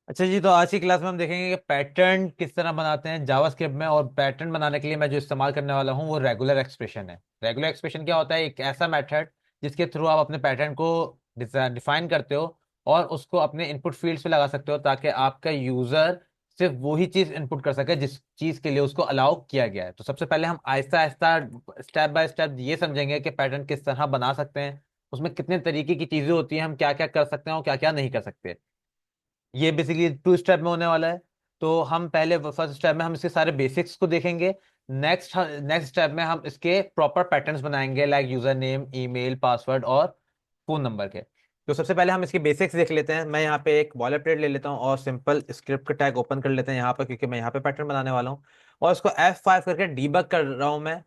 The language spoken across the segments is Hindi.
अच्छा जी, तो आज की क्लास में हम देखेंगे कि पैटर्न किस तरह बनाते हैं जावास्क्रिप्ट में। और पैटर्न बनाने के लिए मैं जो इस्तेमाल करने वाला हूँ वो रेगुलर एक्सप्रेशन है। रेगुलर एक्सप्रेशन क्या होता है? एक ऐसा मेथड जिसके थ्रू आप अपने पैटर्न को डिफाइन करते हो और उसको अपने इनपुट फील्ड्स पे लगा सकते हो, ताकि आपका यूजर सिर्फ वही चीज इनपुट कर सके जिस चीज के लिए उसको अलाउ किया गया है। तो सबसे पहले हम Aahista Aahista step by step ये समझेंगे कि पैटर्न किस तरह बना सकते हैं, उसमें कितने तरीके की चीजें होती हैं, हम क्या क्या कर सकते हैं और क्या क्या नहीं कर सकते। ये बेसिकली टू स्टेप में होने वाला है। तो हम पहले फर्स्ट स्टेप में हम इसके सारे बेसिक्स को देखेंगे। नेक्स्ट नेक्स्ट स्टेप में हम इसके प्रॉपर पैटर्न्स बनाएंगे, like user name, email, password और फोन नंबर के। तो सबसे पहले हम इसके बेसिक्स देख लेते हैं। मैं यहाँ पे एक बॉयलरप्लेट ले लेता हूँ और सिंपल स्क्रिप्ट का टैग ओपन कर लेते हैं यहाँ पर, क्योंकि मैं यहाँ पे पैटर्न बनाने वाला हूँ। और इसको F5 करके डीबग कर रहा हूँ मैं।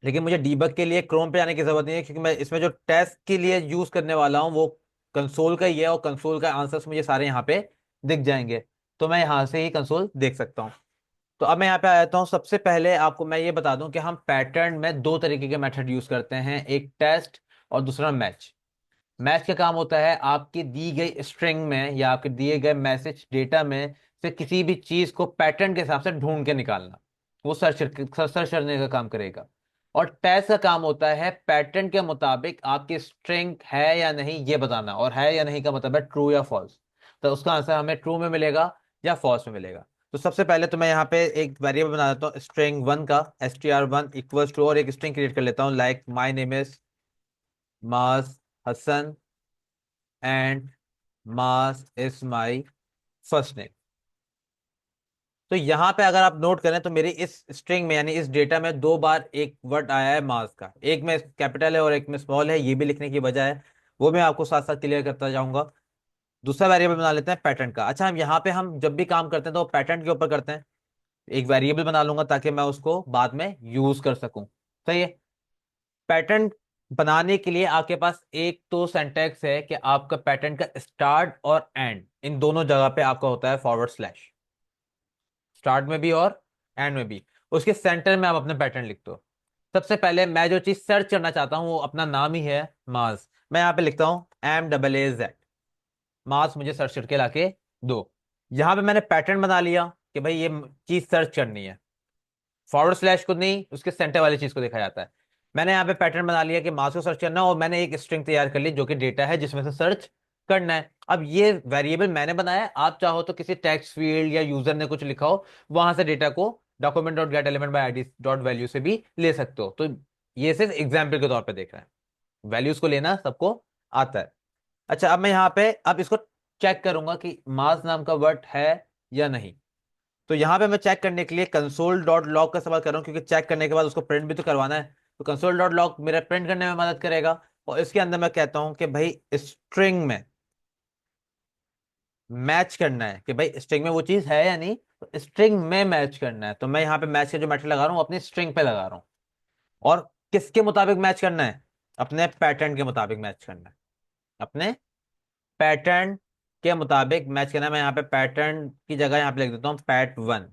लेकिन मुझे डीबग के लिए क्रोम पे जाने की जरूरत नहीं है, क्योंकि मैं इसमें जो टेस्ट के लिए यूज करने वाला हूँ वो कंसोल का ही है, और कंसोल का आंसर्स मुझे सारे यहाँ पे दिख जाएंगे। तो मैं यहाँ से ही कंसोल देख सकता हूँ। तो अब मैं यहाँ पे आ जाता हूँ। सबसे पहले आपको मैं ये बता दूं कि हम पैटर्न में दो तरीके के मेथड यूज करते हैं, एक टेस्ट और दूसरा मैच। मैच का काम होता है आपकी दी गई स्ट्रिंग में या आपके दिए गए मैसेज डेटा में से किसी भी चीज को पैटर्न के हिसाब से ढूंढ के निकालना। वो सर्च करने का काम करेगा। और टेस्ट का काम होता है पैटर्न के मुताबिक आपकी स्ट्रिंग है या नहीं ये बताना, और है या नहीं का मतलब है ट्रू या फॉल्स। तो उसका आंसर हमें ट्रू में मिलेगा या फॉल्स में मिलेगा। तो सबसे पहले तो मैं यहाँ पे एक वेरिएबल बना देता हूँ स्ट्रिंग वन का, str1 इक्वल्स टू, और एक स्ट्रिंग क्रिएट कर लेता हूँ like my name is Maas Hasan and Maas is my first name. तो यहाँ पे अगर आप नोट करें तो मेरी इस स्ट्रिंग में यानी इस डेटा में दो बार एक वर्ड आया है मास का, एक में कैपिटल है और एक में स्मॉल है। ये भी लिखने की वजह है, वो मैं आपको साथ साथ क्लियर करता जाऊंगा। दूसरा वेरिएबल बना लेते हैं पैटर्न का। अच्छा, हम यहाँ पे हम जब भी काम करते हैं तो पैटर्न के ऊपर करते हैं। एक वेरिएबल बना लूंगा ताकि मैं उसको बाद में यूज कर सकूं। सही है। पैटर्न बनाने के लिए आपके पास एक तो सिंटैक्स है कि आपका पैटर्न का स्टार्ट और एंड इन दोनों जगह पे आपका होता है फॉरवर्ड स्लैश, स्टार्ट में भी और एंड में भी। उसके सेंटर में आप अपने पैटर्न लिखते हो। सबसे पहले मैं जो चीज सर्च करना चाहता हूँ वो अपना नाम ही है, मास। मैं यहाँ पे लिखता हूँ MAAZ, मास मुझे सर्च करके लाके दो। यहाँ पे मैंने पैटर्न बना लिया कि भाई ये चीज सर्च करनी है। फॉरवर्ड स्लैश को नहीं, उसके सेंटर वाली चीज को देखा जाता है। मैंने यहाँ पे पैटर्न बना लिया कि मास को सर्च करना है, और मैंने एक स्ट्रिंग तैयार कर ली जो कि डेटा है जिसमें से सर्च करना है। अब ये वेरिएबल मैंने बनाया है, आप चाहो तो किसी टेक्स्ट फील्ड या यूजर ने कुछ लिखा हो वहां से डेटा को document dot gate element by ID dot value से भी ले सकते हो। तो ये सिर्फ एग्जाम्पल के तौर पर देख रहे हैं, वैल्यूज को लेना सबको आता है। अच्छा, अब मैं यहाँ पे अब इसको चेक करूंगा कि मास नाम का वर्ड है या नहीं। तो यहाँ पे मैं चेक करने के लिए कंसोल डॉट लॉग का इस्तेमाल कर रहा हूँ, क्योंकि चेक करने के बाद उसको प्रिंट भी तो करवाना है। तो कंसोल डॉट लॉग मेरा प्रिंट करने में मदद करेगा। और इसके अंदर मैं कहता हूँ कि भाई स्ट्रिंग में मैच करना है, कि भाई स्ट्रिंग में वो चीज है या नहीं, तो स्ट्रिंग में मैच करना है। तो मैं यहाँ पे मैच का जो मेथड लगा रहा हूँ अपनी स्ट्रिंग पे लगा रहा हूँ। और किसके मुताबिक मैच करना है? अपने पैटर्न के मुताबिक मैच करना है। अपने पैटर्न के मुताबिक मैच करना है। मैं यहाँ पे पैटर्न की जगह यहाँ पे लिख देता हूँ पैट 1,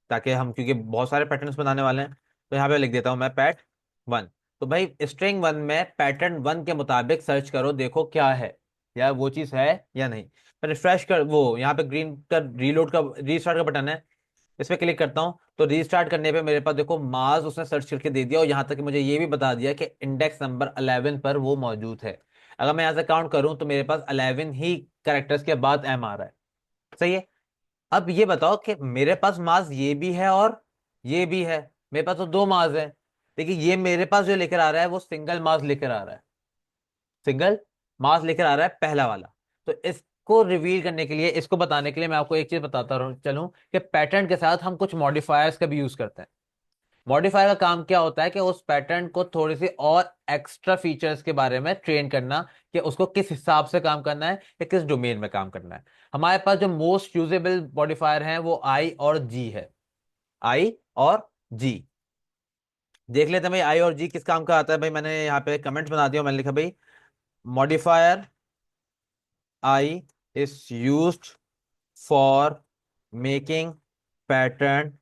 ताकि हम क्योंकि बहुत सारे पैटर्न्स बनाने वाले हैं, तो यहाँ पे लिख देता हूँ मैं पैट 1। तो भाई स्ट्रिंग 1 में पैटर्न 1 के मुताबिक सर्च करो, देखो क्या है, या वो चीज़ है या नहीं। मैं रिफ्रेश कर, वो यहाँ पे ग्रीन का रीलोड का रीस्टार्ट का बटन है, इस पे क्लिक करता हूँ तो रीस्टार्ट करने पे मेरे पास देखो मार्स उसने सर्च करके दे दिया, और यहाँ तक कि मुझे ये भी बता दिया कि इंडेक्स नंबर 11 पर वो मौजूद है। अगर मैं यहाँ से काउंट करूं तो मेरे पास 11 ही कैरेक्टर्स के बाद M आ रहा है। सही है। अब ये बताओ कि मेरे पास मार्स ये भी है और ये भी है, मेरे पास तो दो मार्स है। लेकिन ये मेरे पास जो लेकर आ रहा है वो सिंगल मार्स लेकर आ रहा है, सिंगल मार्स लेकर आ रहा है पहला वाला। तो इसको रिवील करने के लिए, इसको बताने के लिए मैं आपको एक चीज बताता रहूं चलूं कि पैटर्न के साथ हम कुछ मॉडिफायर्स का भी यूज करते हैं। मॉडिफायर का काम क्या होता है कि उस पैटर्न को थोड़ी सी और एक्स्ट्रा फीचर्स के बारे में ट्रेन करना, कि उसको किस हिसाब से काम करना है या किस डोमेन में काम करना है। हमारे पास जो मोस्ट यूजेबल मॉडिफायर हैं वो आई और जी है। आई और जी देख लेते हैं भाई, आई और जी किस काम का आता है। भाई मैंने यहाँ पे कमेंट्स बना दिया, मैंने लिखा भाई modifier I is used for making pattern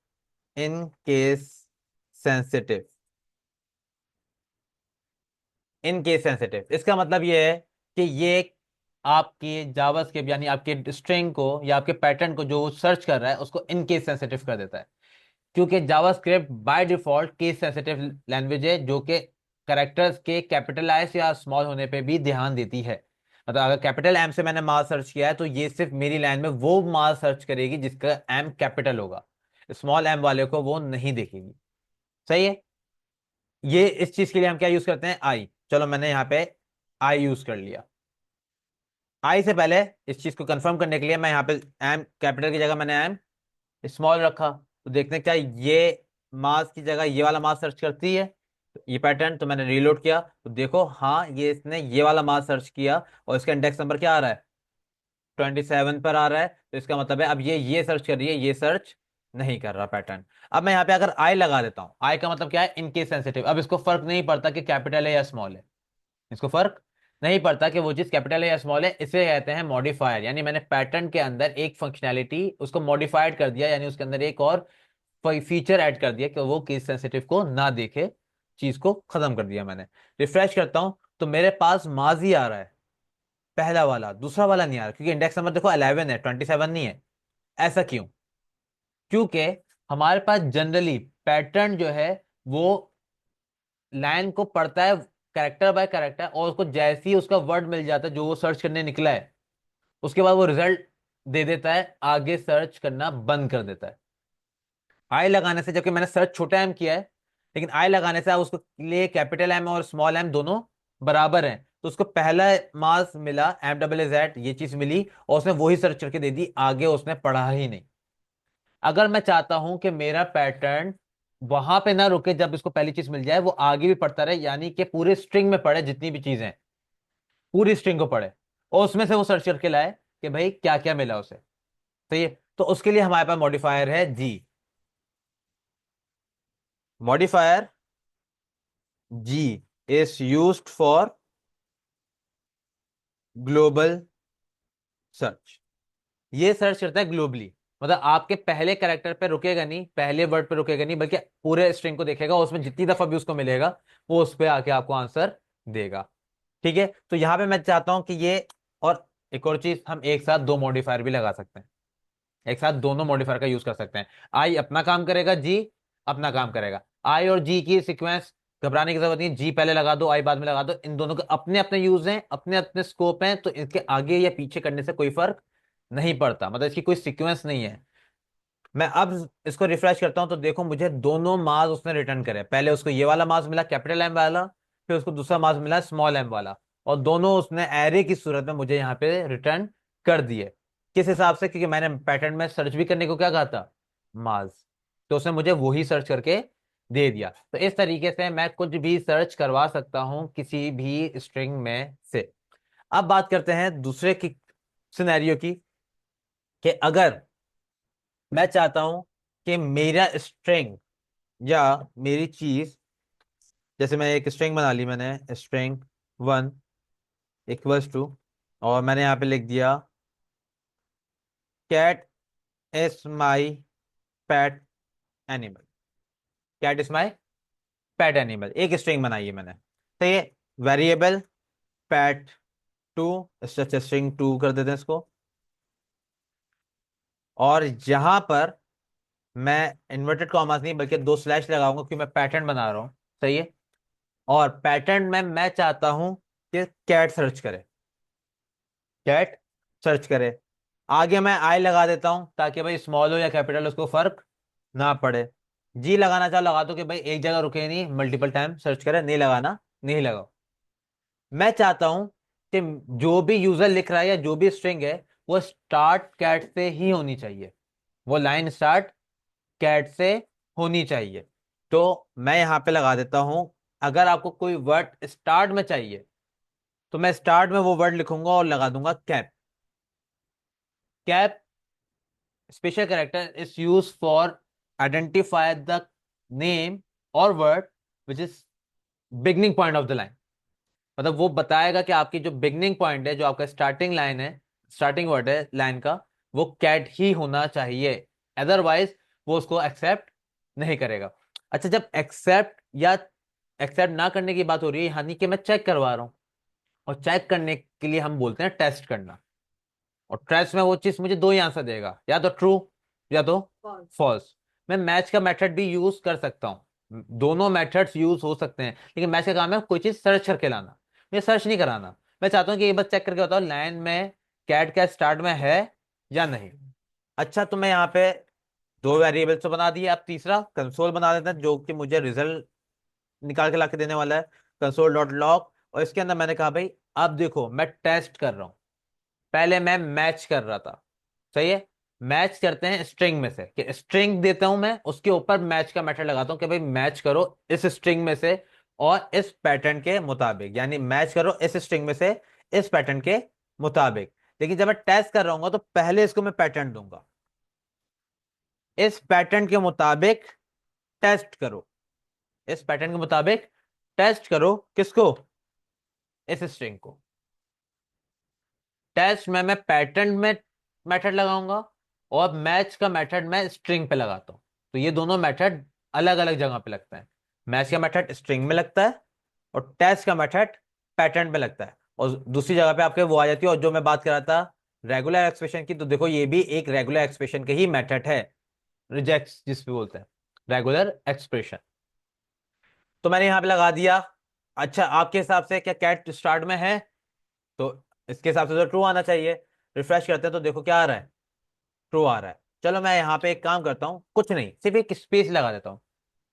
in case sensitive. In case sensitive इसका मतलब ये है कि ये आपकी जावास्क्रिप्ट यानी आपके स्ट्रिंग को या आपके पैटर्न को जो सर्च कर रहा है उसको इन केस सेंसिटिव कर देता है। क्योंकि JavaScript by default case sensitive language है, जो कि कैरेक्टर्स के कैपिटलाइज या स्मॉल होने पे भी ध्यान देती है। मतलब अगर कैपिटल एम से मैंने मास सर्च किया है तो ये सिर्फ मेरी लाइन में वो मास सर्च करेगी जिसका एम कैपिटल होगा, स्मॉल एम वाले को वो नहीं देखेगी। सही है। ये इस चीज के लिए हम क्या यूज करते हैं, आई। चलो मैंने यहाँ पे आई यूज कर लिया। आई से पहले इस चीज को कंफर्म करने के लिए मैं यहाँ पे एम कैपिटल की जगह मैंने एम स्मॉल रखा, तो देखते हैं क्या ये मास की जगह ये वाला मास सर्च करती है। तो ये पैटर्न, तो मैंने रीलोड किया तो देखो हाँ ये इसने ये वाला मास सर्च किया और इसका इंडेक्स नंबर क्या आ रहा है, 27 पर आ रहा है। तो इसका मतलब है अब ये सर्च कर रही है, ये सर्च नहीं कर रहा पैटर्न। अब मैं यहाँ पे अगर आई लगा देता हूँ, आई का मतलब क्या है, इनकेस सेंसिटिव। अब इसको फर्क नहीं पड़ता कि कैपिटल है या स्मॉल है, इसको फर्क नहीं पड़ता कि वो चीज कैपिटल है या स्मॉल है। इसे कहते हैं मॉडिफायर, यानी मैंने पैटर्न के अंदर एक फंक्शनैलिटी उसको मॉडिफाइड कर दिया, यानी उसके अंदर एक और फीचर ऐड कर दिया कि वो केस सेंसिटिव को ना देखे, चीज को खत्म कर दिया मैंने। रिफ्रेश करता हूं तो मेरे पास माजी आ रहा है, पहला वाला, दूसरा वाला नहीं आ रहा, क्योंकि इंडेक्स नंबर देखो 11 है, 27 नहीं है। ऐसा क्यों? क्योंकि हमारे पास जनरली पैटर्न जो है वो लाइन को पढ़ता है कैरेक्टर बाय कैरेक्टर, और उसको जैसे ही उसका वर्ड मिल जाता है जो वो सर्च करने निकला है, उसके बाद वो रिजल्ट दे देता है, आगे सर्च करना बंद कर देता है। आई लगाने से, जबकि मैंने सर्च छोटा एम किया है, लेकिन आई लगाने से आप उसको लिए कैपिटल एम और स्मॉल एम दोनों बराबर हैं, तो उसको पहला मास मिला, एम डबल ए जेड ये चीज मिली, और उसने वही सर्च करके दे दी, आगे उसने पढ़ा ही नहीं। अगर मैं चाहता हूं कि मेरा पैटर्न वहां पे ना रुके, जब इसको पहली चीज मिल जाए वो आगे भी पढ़ता रहे, यानी कि पूरे स्ट्रिंग में पढ़े, जितनी भी चीजें हैं पूरी स्ट्रिंग को पढ़े, और उसमें से वो सर्च करके लाए कि भाई क्या क्या मिला उसे। तो ये, तो उसके लिए हमारे पास मॉडिफायर है g. Modifier g is used for global search. ये सर्च करता है ग्लोबली, मतलब आपके पहले कैरेक्टर पे रुकेगा नहीं, पहले वर्ड पे रुकेगा नहीं, बल्कि पूरे स्ट्रिंग को देखेगा, उसमें जितनी दफा भी उसको मिलेगा वो उस पे आके आपको आंसर देगा। ठीक है, तो यहां पे मैं चाहता हूं कि ये, और एक और चीज, हम एक साथ दो मॉडिफायर भी लगा सकते हैं, एक साथ दोनों मॉडिफायर का यूज कर सकते हैं। आई अपना काम करेगा, जी अपना काम करेगा। आई और जी की सीक्वेंस घबराने की जरूरत नहीं, जी पहले लगा दो आई बाद में लगा दो, इन दोनों के अपने अपने यूज हैं, अपने अपने स्कोप हैं, तो इनके आगे या पीछे करने से कोई फर्क नहीं पड़ता, मतलब इसकी कोई सीक्वेंस नहीं है। मैं अब इसको रिफ्रेश करता हूं तो देखो मुझे दोनों मास उसने रिटर्न करे, पहले उसको ये वाला मास मिला कैपिटल एम वाला, फिर उसको दूसरा मास मिला स्मॉल एम वाला, और दोनों उसने एरे की सूरत में मुझे यहाँ पे रिटर्न कर दिए। किस हिसाब से? क्योंकि मैंने पैटर्न में सर्च भी करने को क्या कहा था, मास, तो उसने मुझे वही सर्च करके दे दिया। तो इस तरीके से मैं कुछ भी सर्च करवा सकता हूं किसी भी स्ट्रिंग में से। अब बात करते हैं दूसरे की सिनेरियो की, कि अगर मैं चाहता हूं कि मेरा स्ट्रिंग या मेरी चीज, जैसे मैं एक स्ट्रिंग बना ली, मैंने स्ट्रिंग 1 इक्वल्स टू, और मैंने यहाँ पे लिख दिया cat is my pet animal. Cat is my pet animal, एक स्ट्रिंग बनाई है मैंने। तो ये वेरिएबल पैट टू, स्ट्रिंग 2 कर देते हैं इसको, और यहां पर मैं इन्वर्टेड कॉमास नहीं बल्कि दो स्लैश लगाऊंगा, क्योंकि मैं पैटर्न बना रहा हूं। सही है। और पैटर्न में मैं चाहता हूं कि कैट सर्च करे, कैट सर्च करे। आगे मैं आई लगा देता हूं ताकि भाई स्मॉल हो या कैपिटल उसको फर्क ना पड़े। जी लगाना चाहो लगा दो कि भाई एक जगह रुके नहीं, मल्टीपल टाइम सर्च करे, नहीं लगाना नहीं लगाओ। मैं चाहता हूं कि जो भी यूजर लिख रहा है या जो भी स्ट्रिंग है वो स्टार्ट कैट से ही होनी चाहिए, वो लाइन स्टार्ट कैट से होनी चाहिए। तो मैं यहां पे लगा देता हूं, अगर आपको कोई वर्ड स्टार्ट में चाहिए तो मैं स्टार्ट में वो वर्ड लिखूंगा और लगा दूंगा cap. Cap special character is use for identify the name और word which is beginning point of the line. मतलब वो बताएगा कि आपकी जो बिगनिंग पॉइंट है, जो आपका स्टार्टिंग लाइन है, स्टार्टिंग वर्ड है लाइन का, वो कैट ही होना चाहिए, अदरवाइज वो उसको एक्सेप्ट नहीं करेगा। अच्छा, जब एक्सेप्ट या एक्सेप्ट ना करने की बात हो रही है, यानी कि मैं चेक करवा रहा हूं, और चेक करने के लिए हम बोलते हैं टेस्ट करना। और टेस्ट में वो चीज मुझे दो ही आंसर देगा, या तो ट्रू या तो फॉल्स। मैं मैच का मेथड भी यूज कर सकता हूँ, दोनों मेथड्स यूज हो सकते हैं, लेकिन मैच का काम है कोई चीज सर्च करके लाना, मुझे सर्च नहीं कराना। मैं चाहता हूँ कि ये बस चेक करके बताओ लाइन में कैट का स्टार्ट में है या नहीं। अच्छा, तो मैं यहाँ पे दो वेरिएबल्स तो बना दिए, अब तीसरा कंसोल बना देते हैं जो कि मुझे रिजल्ट निकाल के ला के देने वाला है, कंसोल डॉट लॉग। और इसके अंदर मैंने कहा भाई अब देखो मैं टेस्ट कर रहा हूँ, पहले मैं मैच कर रहा था, सही है। मैच करते हैं स्ट्रिंग में से, कि स्ट्रिंग देता हूं मैं, उसके ऊपर मैच का मेथड लगाता हूं कि भाई मैच करो इस स्ट्रिंग में से और इस पैटर्न के मुताबिक, यानी मैच करो इस स्ट्रिंग में से इस पैटर्न के मुताबिक। लेकिन जब मैं टेस्ट कर रहा हूँ तो पहले इसको मैं पैटर्न दूंगा, इस पैटर्न के मुताबिक टेस्ट करो, इस पैटर्न के मुताबिक टेस्ट करो किसको, इस स्ट्रिंग को। टेस्ट में मैं पैटर्न में मेथड लगाऊंगा और मैच का मेथड मैं स्ट्रिंग पे लगाता हूं। तो ये दोनों मेथड अलग अलग जगह पे लगते हैं, मैच का मेथड स्ट्रिंग में लगता है और टेस्ट का मेथड पैटर्न पे लगता है। और दूसरी जगह पे आपके वो आ जाती है। और जो मैं बात कर रहा था रेगुलर एक्सप्रेशन की, तो देखो ये भी एक रेगुलर एक्सप्रेशन के ही मेथड है, रिजेक्ट जिस पे बोलते हैं रेगुलर एक्सप्रेशन। तो मैंने यहां पे लगा दिया। अच्छा, आपके हिसाब से क्या कैट स्टार्ट में है? तो इसके हिसाब से तो ट्रू आना चाहिए। रिफ्रेश करते हैं तो देखो क्या आ रहा है, ट्रू आ रहा है। चलो मैं यहाँ पे एक काम करता हूँ, कुछ नहीं सिर्फ एक स्पेस लगा देता हूँ,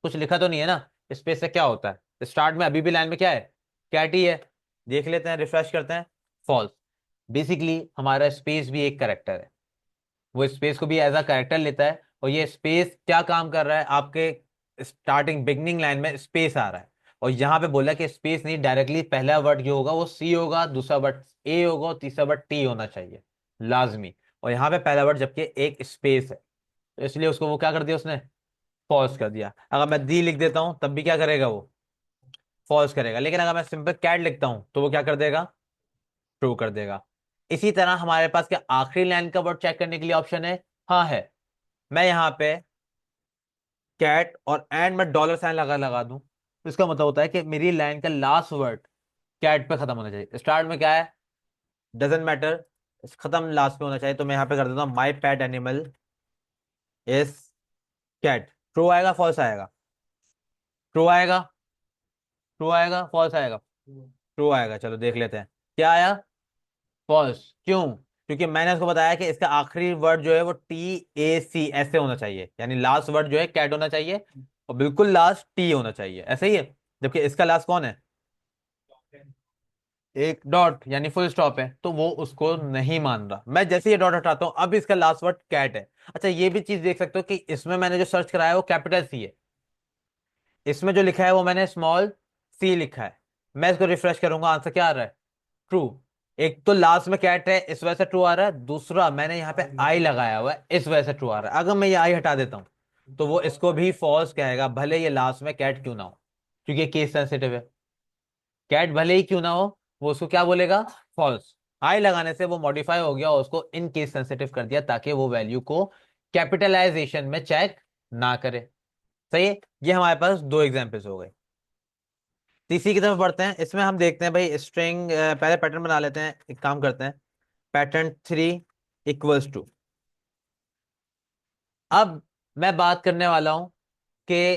कुछ लिखा तो नहीं है ना। स्पेस से क्या होता है, स्टार्ट में अभी भी लाइन में क्या है, कैट ही है। देख लेते हैं, रिफ्रेश करते हैं, फॉल्स। बेसिकली हमारा स्पेस भी एक करेक्टर है, वो स्पेस को भी एज अ करेक्टर लेता है। और ये स्पेस क्या काम कर रहा है, आपके स्टार्टिंग बिगनिंग लाइन में स्पेस आ रहा है। और यहाँ पे बोला कि स्पेस नहीं, डायरेक्टली पहला वर्ड जो होगा वो सी होगा, दूसरा वर्ड ए होगा और तीसरा वर्ड टी होना चाहिए लाजमी। और यहाँ पे पहला वर्ड जबकि एक स्पेस है, तो इसलिए उसको वो क्या कर दिया उसने, पॉज कर दिया। अगर मैं दी लिख देता हूं तब भी क्या करेगा वो, फॉल्स करेगा। लेकिन अगर मैं सिंपल कैट लिखता हूं तो वो क्या कर देगा, ट्रू कर देगा। इसी तरह हमारे पास क्या आखिरी लाइन का वर्ड चेक करने के लिए ऑप्शन है? हाँ है। मैं यहाँ पे कैट और एंड में डॉलर साइन लगा लगा दूं तो इसका मतलब होता है कि मेरी लाइन का लास्ट वर्ड कैट पे खत्म होना चाहिए। स्टार्ट में क्या है, डजेंट मैटर, खत्म लास्ट पे होना चाहिए। तो मैं यहाँ पे कर देता हूँ my pet animal is cat. True आएगा फॉल्स आएगा, ट्रू आएगा, ट्रू आएगा फॉल्स आएगा, ट्रू आएगा। चलो देख लेते हैं क्या आया, फॉल्स। क्यों? क्योंकि मैंने उसको बताया कि इसका आखिरी वर्ड जो है वो TAC ऐसे होना चाहिए, यानी लास्ट वर्ड जो है कैट होना चाहिए और बिल्कुल लास्ट टी होना चाहिए, ऐसे ही है। जबकि इसका लास्ट कौन है, एक डॉट यानी फुल स्टॉप है, तो वो उसको नहीं मान रहा। मैं जैसे ये डॉट हटाता हूं अब इसका लास्ट वर्ड कैट है। अच्छा, ये भी चीज देख सकते हो कि इसमें मैंने जो सर्च कराया है वो कैपिटल सी है, इसमें जो लिखा है वो मैंने स्मॉल सी लिखा है। मैं इसको रिफ्रेश करूंगा, आंसर क्या आ रहा है, ट्रू। एक तो लास्ट में कैट है इस वजह से ट्रू आ रहा है, दूसरा मैंने यहाँ पे आई लगाया हुआ है इस वजह से ट्रू आ रहा है। अगर मैं ये आई हटा देता हूं तो वो इसको भी फॉल्स कहेगा, भले ये लास्ट में कैट क्यों ना हो, क्योंकि केस सेंसिटिव है। कैट भले ही क्यों ना हो, वो उसको क्या बोलेगा, फॉल्स। आई लगाने से वो मॉडिफाई हो गया और उसको इन केस सेंसिटिव कर दिया ताकि वो वैल्यू को कैपिटलाइजेशन में चेक ना करे। सही है। ये हमारे पास दो एग्जांपल्स हो गए। तीसरी की तरफ बढ़ते हैं। इसमें हम देखते हैं भाई स्ट्रिंग, पहले पैटर्न बना लेते हैं, एक काम करते हैं, पैटर्न 3 = अब मैं बात करने वाला हूं कि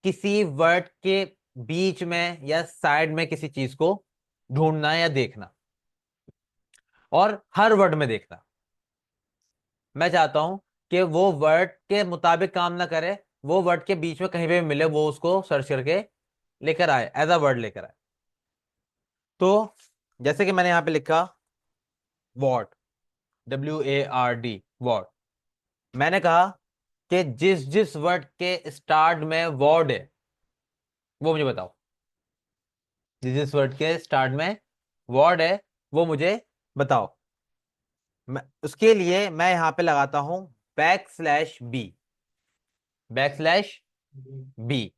किसी वर्ड के बीच में या साइड में किसी चीज को ढूंढना या देखना, और हर वर्ड में देखना। मैं चाहता हूं कि वो वर्ड के मुताबिक काम ना करे, वो वर्ड के बीच में कहीं पे भी मिले वो उसको सर्च करके लेकर आए, एज अ वर्ड लेकर आए। तो जैसे कि मैंने यहां पे लिखा वॉट, WARD वॉट। मैंने कहा कि जिस जिस वर्ड के स्टार्ट में वॉर्ड है वो मुझे बताओ, जिस जिस वर्ड के स्टार्ट में वॉर्ड है वो मुझे बताओ। उसके लिए मैं यहां पे लगाता हूं \B, \B।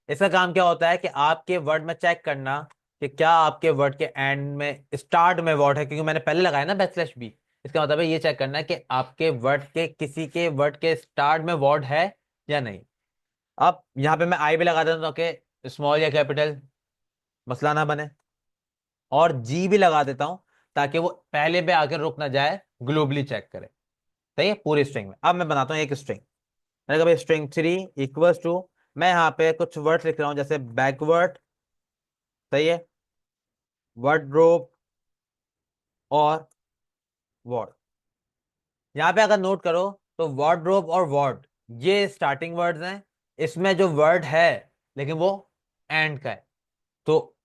इसका काम क्या होता है कि आपके वर्ड में चेक करना कि क्या आपके वर्ड के एंड में स्टार्ट में वर्ड है, क्योंकि मैंने पहले लगाया ना \B। इसका मतलब है ये चेक करना है कि आपके वर्ड के किसी के वर्ड के स्टार्ट में वर्ड है या नहीं। अब यहाँ पे मैं आई भी लगा देता हूं कि स्मॉल या कैपिटल मसला ना बने। और जी भी लगा देता हूं, ताकि वो पहले पे आकर रुक ना जाए, ग्लोबली चेक करे। सही है, पूरी स्ट्रिंग में। अब मैं बनाता हूँ एक स्ट्रिंग। मैंने कहा भाई स्ट्रिंग 3 इक्वल्स टू, मैं यहाँ पे कुछ वर्ड लिख रहा हूँ जैसे बैकवर्ड, सही है, वार्डरोब और वॉर्ड। यहाँ पे अगर नोट करो तो वार्डरोब और वॉर्ड ये स्टार्टिंग वर्ड्स हैं। इसमें जो वर्ड है लेकिन वो एंड का है, तो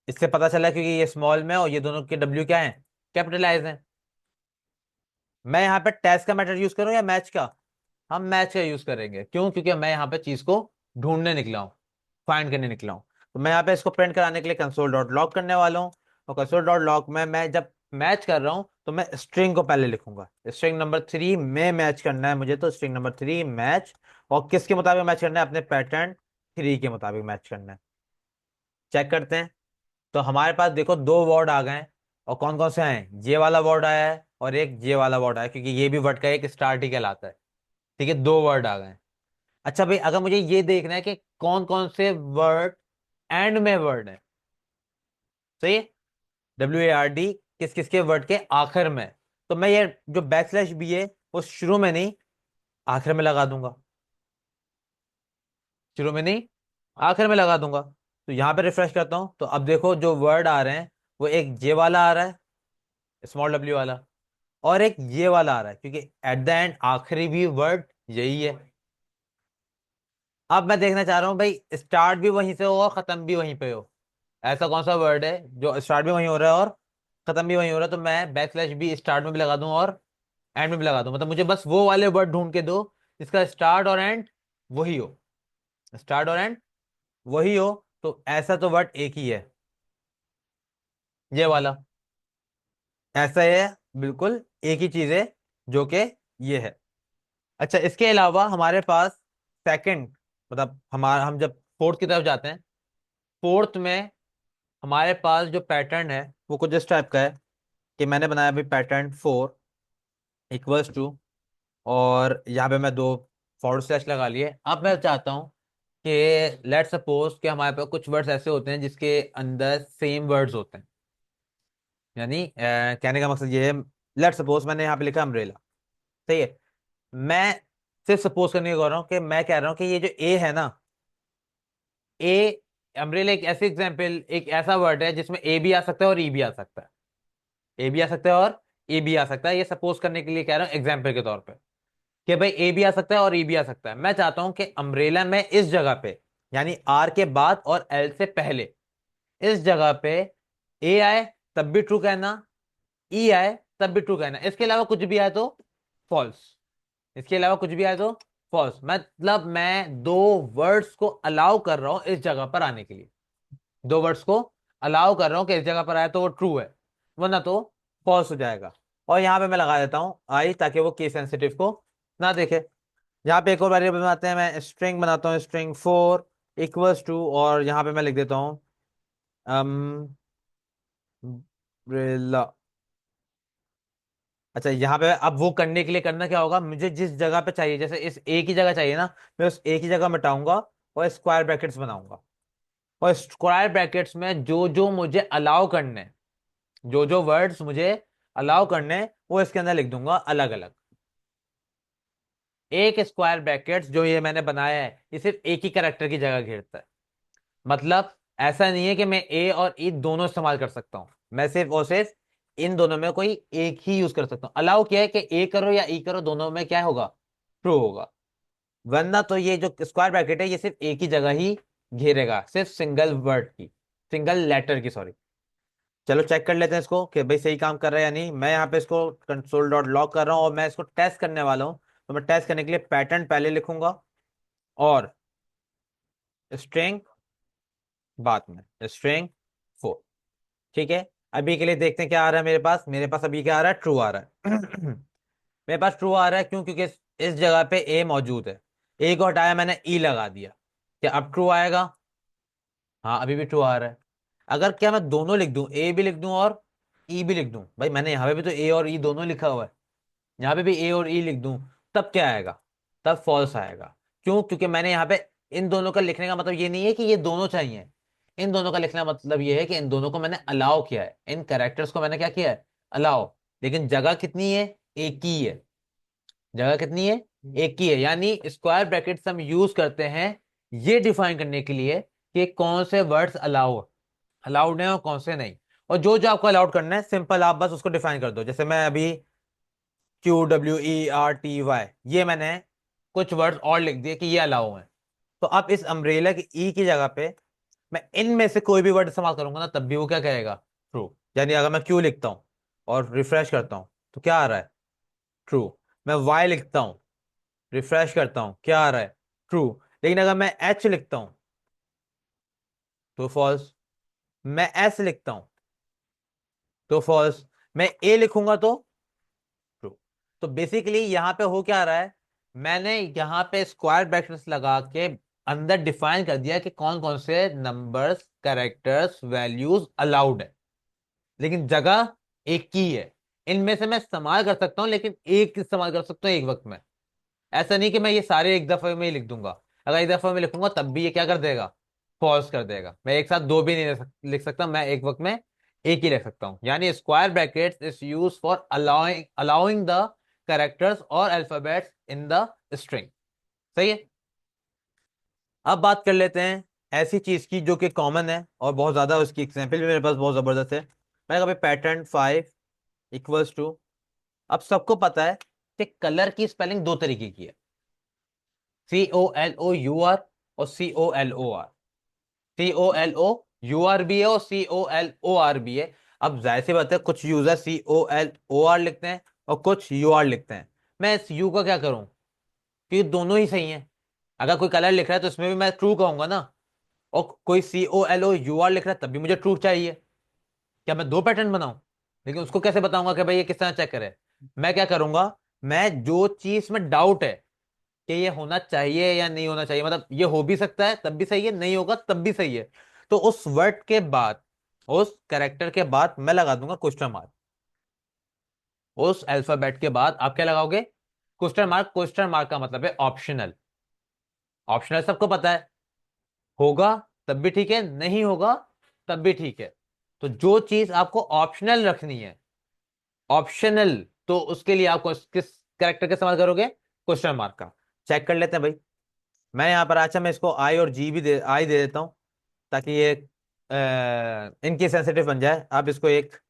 इससे पता चला क्योंकि ये स्मॉल में और ये दोनों के डब्ल्यू क्या है, कैपिटलाइज हैं। मैं यहाँ पे टेस्ट का मेथड यूज करूँ या मैच का? हम मैच का यूज करेंगे। क्यों? क्योंकि मैं यहाँ पे चीज को ढूंढने निकला हूँ, फाइंड करने निकला हूँ। तो मैं यहाँ पे इसको प्रिंट कराने के लिए कंसोल डॉट लॉग करने वाला हूँ। और कंसोल डॉट लॉग में मैं जब मैच कर रहा हूँ तो मैं स्ट्रिंग को पहले लिखूंगा। स्ट्रिंग नंबर 3 में मैच करना है मुझे, तो स्ट्रिंग नंबर 3 मैच। और किसके मुताबिक मैच करना है? अपने पैटर्न 3 के मुताबिक मैच करना है। चेक करते हैं। तो हमारे पास देखो दो वर्ड आ गए हैं। और कौन कौन से हैं? ये वाला वर्ड आया है और एक ये वाला वर्ड आया है, क्योंकि ये भी वर्ड का एक स्टार्ट ही कहलाता है। ठीक है, दो वर्ड आ गए हैं। अच्छा भाई, अगर मुझे ये देखना है कि कौन कौन से वर्ड एंड में वर्ड है, सही है, WARD किस किस के वर्ड के आखिर में, तो मैं ये जो बैक स्लैश बी है वो शुरू में नहीं आखिर में लगा दूंगा। शुरू में नहीं आखिर में लगा दूंगा। तो यहां पे रिफ्रेश करता हूं तो अब देखो जो वर्ड आ रहे हैं वो एक जे वाला आ रहा है, स्मॉल डब्ल्यू वाला, और एक ये वाला आ रहा है, क्योंकि एट द एंड आखिरी भी वर्ड यही है। अब मैं देखना चाह रहा हूं भाई स्टार्ट भी वहीं से हो और खत्म भी वहीं पे हो। ऐसा कौन सा वर्ड है जो स्टार्ट भी वहीं हो रहा है और खत्म भी वहीं हो रहा है? तो मैं बैक स्लैश भी स्टार्ट में भी लगा दूं और एंड में भी लगा दूं। मतलब मुझे बस वो वाले वर्ड ढूंढ के दो जिसका स्टार्ट और एंड वही हो, स्टार्ट और एंड वही हो। तो ऐसा तो वर्ड एक ही है, ये वाला। ऐसा है, बिल्कुल एक ही चीज है जो कि ये है। अच्छा, इसके अलावा हमारे पास सेकंड, मतलब हमारा हम जब फोर्थ की तरफ जाते हैं, फोर्थ में हमारे पास जो पैटर्न है वो कुछ इस टाइप का है कि मैंने बनाया अभी पैटर्न 4 इक्वल्स टू, और यहाँ पे मैं दो फॉरवर्ड स्लैश लगा लिए। अब मैं चाहता हूँ कि लेट सपोज कि हमारे पास कुछ वर्ड्स ऐसे होते हैं जिसके अंदर सेम वर्ड्स होते हैं। यानी कहने का मकसद ये है, लेट सपोज मैंने यहाँ पे लिखा अम्ब्रेला, सही है। मैं सिर्फ सपोज करने को कर रहा हूँ कि मैं कह रहा हूँ कि ये जो ए है ना, ए, अम्ब्रेला एक ऐसी एग्जाम्पल, एक ऐसा वर्ड है जिसमें ए भी आ सकता है और ई भी आ सकता है। ए भी आ सकता है और ए भी आ सकता है, ये सपोज करने के लिए कह रहा हूँ एग्जाम्पल के तौर पे, कि भाई ए भी आ सकता है और ई भी आ सकता है। मैं चाहता हूं कि अम्ब्रेला में इस जगह पे, यानी आर के बाद और एल से पहले, इस जगह पे ए आए तब भी ट्रू कहना, ई आए तब भी ट्रू कहना, इसके अलावा कुछ भी आए तो फॉल्स। इसके अलावा कुछ भी आए तो फॉल्स। मतलब मैं दो वर्ड्स को अलाउ कर रहा हूं इस जगह पर आने के लिए, दो वर्ड्स को अलाउ कर रहा हूं कि इस जगह पर आए तो वो ट्रू है, वरना तो फॉल्स हो जाएगा। और यहां पे मैं लगा देता हूं आई, ताकि वो केस सेंसिटिव को ना देखे। यहाँ पे एक और वेरिएबल बनाते हैं, मैं स्ट्रिंग बनाता हूँ स्ट्रिंग 4 इक्वल्स टू, और यहाँ पे मैं लिख देता हूँ अम्ब्रेला। अच्छा, यहाँ पे अब वो करने के लिए करना क्या होगा, मुझे जिस जगह पे चाहिए, जैसे इस ए की जगह चाहिए ना, मैं उस ए की जगह मिटाऊंगा और स्क्वायर ब्रैकेट्स बनाऊंगा। और स्क्वायर ब्रैकेट्स में जो जो मुझे अलाउ करने हैं, जो जो वर्ड्स मुझे अलाउ करने हैं, वो इसके अंदर लिख दूंगा अलग अलग। एक स्क्वायर ब्रैकेट्स जो ये मैंने बनाया है ये सिर्फ एक ही कैरेक्टर की जगह घेरता है। मतलब ऐसा नहीं है कि मैं ए और ई दोनों इस्तेमाल कर सकता हूं, मैं सिर्फ और सिर्फ इन दोनों में कोई एक ही यूज कर सकता हूं। अलाउ क्या है कि ए करो या ई करो, दोनों में क्या होगा, ट्रू होगा। वरना तो ये जो स्क्वायर ब्रैकेट है ये सिर्फ एक ही जगह ही घेरेगा, सिर्फ सिंगल वर्ड की, सिंगल लेटर की, सॉरी। चलो चेक कर लेते हैं इसको कि भाई सही काम कर रहा है या नहीं। मैं यहाँ पे इसको कंसोल डॉट लॉग कर रहा हूँ और मैं इसको टेस्ट करने वाला हूँ। तो मैं टेस्ट करने के लिए पैटर्न पहले लिखूंगा और स्ट्रिंग बाद में, स्ट्रिंग 4। ठीक है, अभी के लिए देखते हैं क्या आ रहा है मेरे पास। मेरे पास अभी क्या आ रहा है, ट्रू आ रहा है। मेरे पास ट्रू आ रहा है, क्यों? क्योंकि इस जगह पे ए मौजूद है, ए को हटाया मैंने, ई लगा दिया। क्या अब ट्रू आएगा? हाँ, अभी भी ट्रू आ रहा है। अगर क्या मैं दोनों लिख दूं, ए भी लिख दूं और ई भी लिख दूं, भाई मैंने यहाँ पे भी तो ए और ई दोनों लिखा हुआ है, यहाँ पे भी ए और ई लिख दूं, तब क्या आएगा? तब फॉल्स आएगा। क्यों? क्योंकि मैंने यहाँ पे इन दोनों का लिखने का मतलब ये नहीं है कि ये दोनों चाहिए, इन दोनों का लिखना मतलब ये है कि इन दोनों को मैंने अलाउ किया है, इन कैरेक्टर्स को मैंने क्या किया है, अलाउ। लेकिन जगह कितनी है, एक ही है। जगह कितनी है, एक ही है। यानी स्क्वायर ब्रैकेट्स हम यूज करते हैं ये डिफाइन करने के लिए कि कौन से वर्ड्स अलाउड हैं और कौन से नहीं। और जो जो आपको अलाउड करना है, सिंपल आप बस उसको डिफाइन कर दो। जैसे मैं अभी QWERTY, ये मैंने कुछ वर्ड्स और लिख दिए कि ये अलाउ हैं। तो अब इस अम्ब्रेला की ई की जगह पे मैं इनमें से कोई भी वर्ड इस्तेमाल करूंगा ना, तब भी वो क्या कहेगा, ट्रू। यानी अगर मैं क्यू लिखता हूं और रिफ्रेश करता हूं तो क्या आ रहा है, ट्रू। मैं वाई लिखता हूं, रिफ्रेश करता हूं, क्या आ रहा है, ट्रू। लेकिन अगर मैं एच लिखता हूं तो फॉल्स। मैं एस लिखता हूं तो फॉल्स। मैं ए लिखूंगा तो ट्रू। तो बेसिकली यहां पे हो क्या रहा है, मैंने यहां पे स्क्वायर ब्रैकेट्स लगा के अंदर डिफाइन कर दिया कि कौन कौन से नंबर्स, कैरेक्टर्स, वैल्यूज अलाउड है। लेकिन जगह एक ही है। इनमें से मैं इस्तेमाल कर सकता हूं, लेकिन एक इस्तेमाल कर सकता हूं एक वक्त में। ऐसा नहीं कि मैं ये सारे एक दफे में ही लिख दूंगा। अगर एक दफे में लिखूंगा तब भी ये क्या कर देगा, फॉल्स कर देगा। मैं एक साथ दो भी नहीं लिख सकता, मैं एक वक्त में एक ही लिख सकता हूं। यानी square brackets is use for allowing the characters और अल्फाबेट्स इन द स्ट्रिंग। सही है। अब बात कर लेते हैं ऐसी चीज की जो कि कॉमन है और बहुत ज्यादा, उसकी एग्जाम्पल भी मेरे पास बहुत जबरदस्त है। मैंने कहा पैटर्न 5 = अब सबको पता है कि कलर की स्पेलिंग दो तरीके की है, COLOUR और COLOR। COLOUR भी है और COLOR भी है। अब जाहिर सी बात है कुछ यूजर COLOR लिखते हैं और कुछ UR लिखते हैं। मैं इस यू का क्या करूं, क्योंकि दोनों ही सही हैं। अगर कोई कलर लिख रहा है तो उसमें भी मैं ट्रू कहूंगा ना, और कोई COLOUR लिख रहा है तब भी मुझे ट्रू चाहिए। क्या मैं दो पैटर्न बनाऊं? लेकिन उसको कैसे बताऊंगा कि भाई ये किस तरह चेक करे? मैं क्या करूंगा, मैं जो चीज में डाउट है कि ये होना चाहिए या नहीं होना चाहिए, मतलब ये हो भी सकता है तब भी सही है, नहीं होगा तब भी सही है, तो उस वर्ड के बाद, उस कैरेक्टर के बाद मैं लगा दूंगा क्वेश्चन मार्क। उस अल्फाबेट के बाद आप क्या लगाओगे, क्वेश्चन मार्क। क्वेश्चन मार्क का मतलब है ऑप्शनल। ऑप्शनल सबको पता है, होगा तब भी ठीक है, नहीं होगा तब भी ठीक है। तो जो चीज आपको ऑप्शनल रखनी है, ऑप्शनल, तो उसके लिए आपको किस कैरेक्टर का इस्तेमाल करोगे, क्वेश्चन मार्क का। चेक कर लेते हैं भाई। मैं यहाँ पर, अच्छा मैं इसको आई और जी भी आई दे देता हूँ ताकि ये इनकी सेंसिटिव बन जाए। आप इसको एक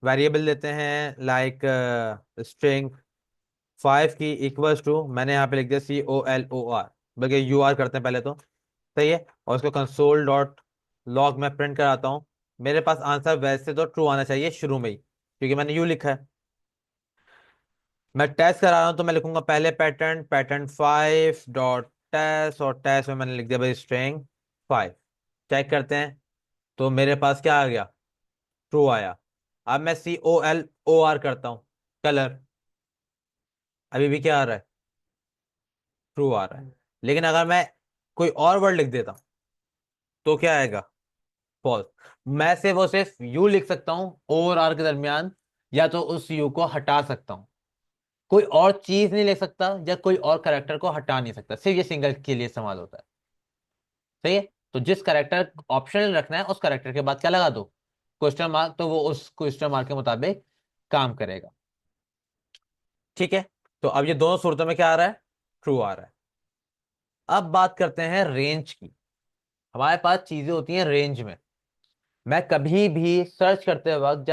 वेरिएबल देते हैं लाइक स्ट्रिंग 5 की इक्वल्स टू, मैंने यहाँ पे लिख दिया COLOR, बल्कि UR करते हैं पहले तो। सही है। और इसको कंसोल डॉट लॉग में प्रिंट कराता हूँ। मेरे पास आंसर वैसे तो ट्रू आना चाहिए शुरू में ही, क्योंकि मैंने यू लिखा है। मैं टेस्ट करा रहा हूँ तो मैं लिखूंगा पहले पैटर्न 5 डॉट टेस्ट, और टेस्ट में मैंने लिख दिया भाई स्ट्रिंग 5। चेक करते हैं तो मेरे पास क्या आ गया, ट्रू आया। अब मैं COLOR करता हूँ, कलर, अभी भी क्या आ रहा है, ट्रू आ रहा है। लेकिन अगर मैं कोई और वर्ड लिख देता हूँ तो क्या आएगा, फॉल्स। मैं सिर्फ और सिर्फ यू लिख सकता हूँ ओ और आर के दरमियान, या तो उस यू को हटा सकता हूँ। कोई और चीज नहीं लिख सकता या कोई और करेक्टर को हटा नहीं सकता, सिर्फ ये सिंगल के लिए इस्तेमाल होता है। सही है। तो जिस करेक्टर ऑप्शनल रखना है उस करेक्टर के बाद क्या लगा दो, क्वेश्चन मार्क, तो वो उस क्वेश्चन मार्क के मुताबिक काम करेगा। ठीक है। तो अब ये दोनों सूरतों में क्या आ रहा है, ट्रू आ रहा है। अब बात करते हैं रेंज की। हमारे पास चीजें होती हैं रेंज में। मैं कभी भी सर्च करते वक्त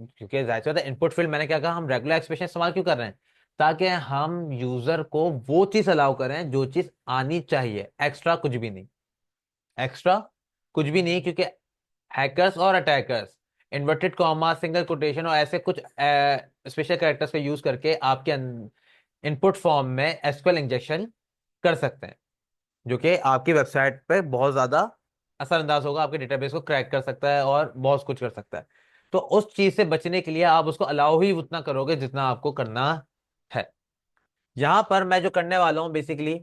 क्योंकि जाहिर सी बात है इनपुट फील्ड, मैंने क्या कहा, हम रेगुलर एक्सप्रेशन इस्तेमाल क्यों कर रहे हैं, ताकि हम यूजर को वो चीज अलाउ करें जो चीज आनी चाहिए, एक्स्ट्रा कुछ भी नहीं। एक्स्ट्रा कुछ भी नहीं, क्योंकि हैकर्स और attackers inverted comma, single quotation और ऐसे कुछ स्पेशल कैरेक्टर्स का यूज करके आपके इनपुट फॉर्म में एसक्यूएल इंजेक्शन कर सकते हैं, जो कि आपकी वेबसाइट पे बहुत ज्यादा असरअंदाज होगा, आपके डेटाबेस को क्रैक कर सकता है और बहुत कुछ कर सकता है। तो उस चीज से बचने के लिए आप उसको अलाउ ही उतना करोगे जितना आपको करना है। यहां पर मैं जो करने वाला हूं बेसिकली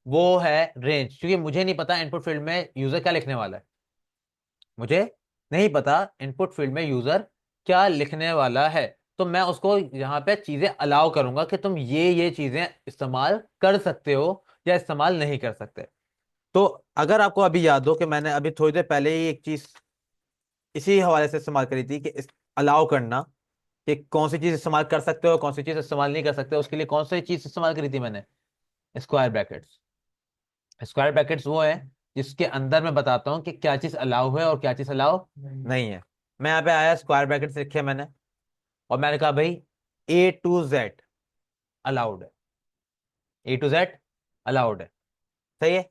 वो है रेंज, क्योंकि मुझे नहीं पता इनपुट फील्ड में यूजर क्या लिखने वाला है। मुझे नहीं पता इनपुट फील्ड में यूजर क्या लिखने वाला है। तो मैं उसको यहाँ पे चीजें अलाउ करूंगा कि तुम ये चीजें इस्तेमाल कर सकते हो या इस्तेमाल नहीं कर सकते। तो अगर आपको अभी याद हो कि मैंने अभी थोड़ी देर पहले ही एक चीज इसी हवाले से इस्तेमाल करी थी कि अलाउ करना, कि कौन सी चीज इस्तेमाल कर सकते हो कौन सी चीज इस्तेमाल नहीं कर सकते, उसके लिए कौन सी चीज इस्तेमाल करी थी मैंने? Square brackets. स्क्वायर ब्रैकेट्स वो है जिसके अंदर मैं बताता हूँ कि क्या चीज अलाउ है और क्या चीज अलाउ नहीं है। मैं यहाँ पे आया, स्क्वायर ब्रैकेट्स लिखे मैंने, और मैंने कहा भाई A to Z अलाउड है, A to Z अलाउड है। सही है।